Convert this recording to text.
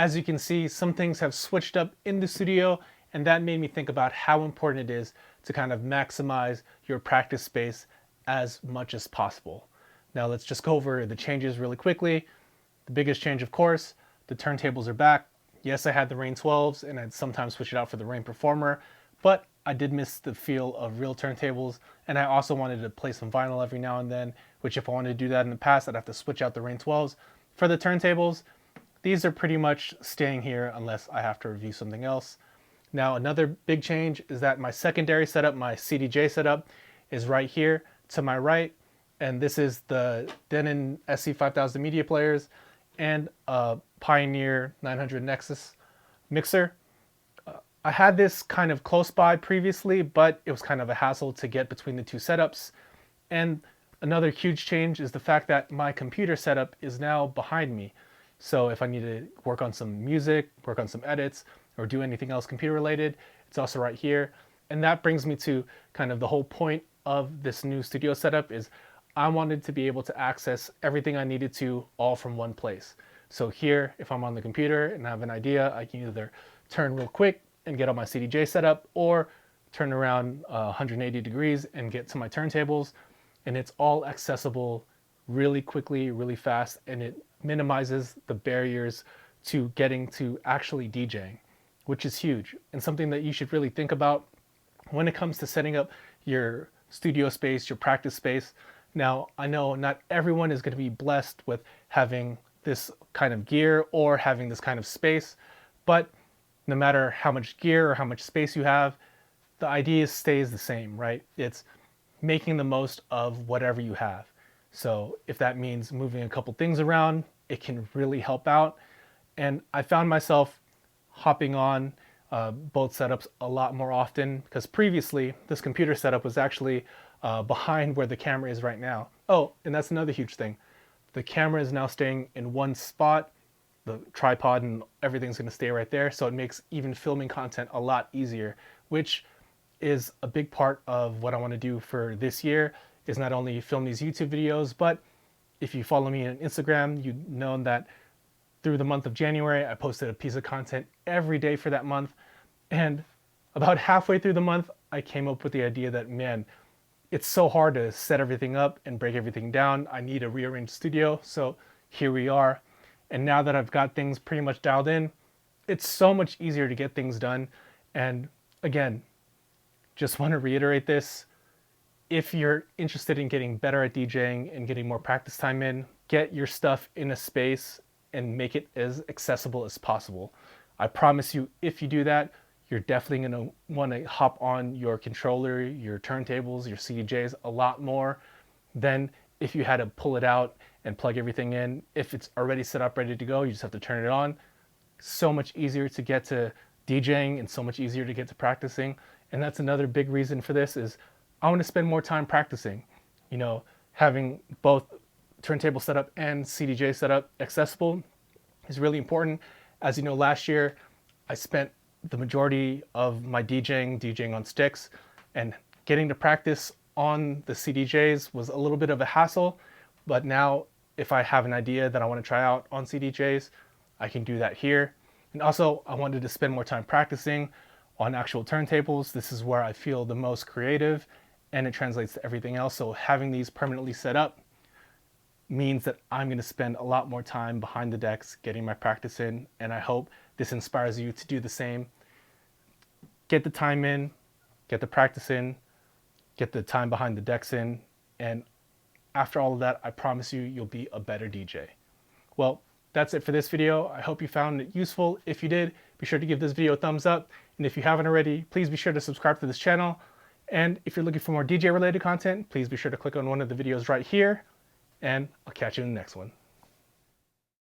As you can see, some things have switched up in the studio, and that made me think about how important it is to kind of maximize your practice space as much as possible. Now let's just go over the changes really quickly. The biggest change, of course, the turntables are back. Yes, I had the Rain 12s and I'd sometimes switch it out for the Rain Performer, but I did miss the feel of real turntables, and I also wanted to play some vinyl every now and then, which if I wanted to do that in the past, I'd have to switch out the Rain 12s. For the turntables, these are pretty much staying here unless I have to review something else. Now, another big change is that my secondary setup, my CDJ setup, is right here to my right. And this is the Denon SC5000 media players and a Pioneer 900 Nexus mixer. I had this kind of close by previously, but it was kind of a hassle to get between the two setups. And another huge change is the fact that my computer setup is now behind me. So if I need to work on some music, work on some edits, or do anything else computer related, it's also right here. And that brings me to kind of the whole point of this new studio setup is I wanted to be able to access everything I needed to all from one place. So here, if I'm on the computer and I have an idea, I can either turn real quick and get on my CDJ setup, or turn around 180 degrees and get to my turntables, and it's all accessible really quickly, really fast, and it minimizes the barriers to getting to actually DJing, which is huge and something that you should really think about when it comes to setting up your studio space, your practice space. Now, I know not everyone is going to be blessed with having this kind of gear or having this kind of space, but no matter how much gear or how much space you have, the idea stays the same, right? It's making the most of whatever you have. So if that means moving a couple things around, it can really help out. And I found myself hopping on both setups a lot more often, because previously this computer setup was actually behind where the camera is right now. Oh, and that's another huge thing. The camera is now staying in one spot. The tripod and everything's going to stay right there, so it makes even filming content a lot easier, which is a big part of what I want to do for this year, is not only film these YouTube videos, but if you follow me on Instagram, you know that through the month of January, I posted a piece of content every day for that month. And about halfway through the month, I came up with the idea that, man, it's so hard to set everything up and break everything down. I need a rearranged studio. So here we are. And now that I've got things pretty much dialed in, it's so much easier to get things done. And again, just want to reiterate this. If you're interested in getting better at DJing and getting more practice time in, get your stuff in a space and make it as accessible as possible. I promise you, if you do that, you're definitely going to want to hop on your controller, your turntables, your CDJs a lot more than if you had to pull it out and plug everything in. If it's already set up, ready to go, you just have to turn it on. So much easier to get to DJing and so much easier to get to practicing. And that's another big reason for this is I want to spend more time practicing. You know, having both turntable setup and CDJ setup accessible is really important. As you know, last year I spent the majority of my DJing on sticks, and getting to practice on the CDJs was a little bit of a hassle. But now if I have an idea that I want to try out on CDJs, I can do that here. And also I wanted to spend more time practicing on actual turntables. This is where I feel the most creative, and it translates to everything else. So having these permanently set up means that I'm going to spend a lot more time behind the decks getting my practice in, and I hope this inspires you to do the same. Get the time in, get the practice in, get the time behind the decks in, and after all of that, I promise you, you'll be a better DJ. Well, that's it for this video. I hope you found it useful. If you did, be sure to give this video a thumbs up, and if you haven't already, please be sure to subscribe to this channel. And if you're looking for more DJ related content, please be sure to click on one of the videos right here, and I'll catch you in the next one.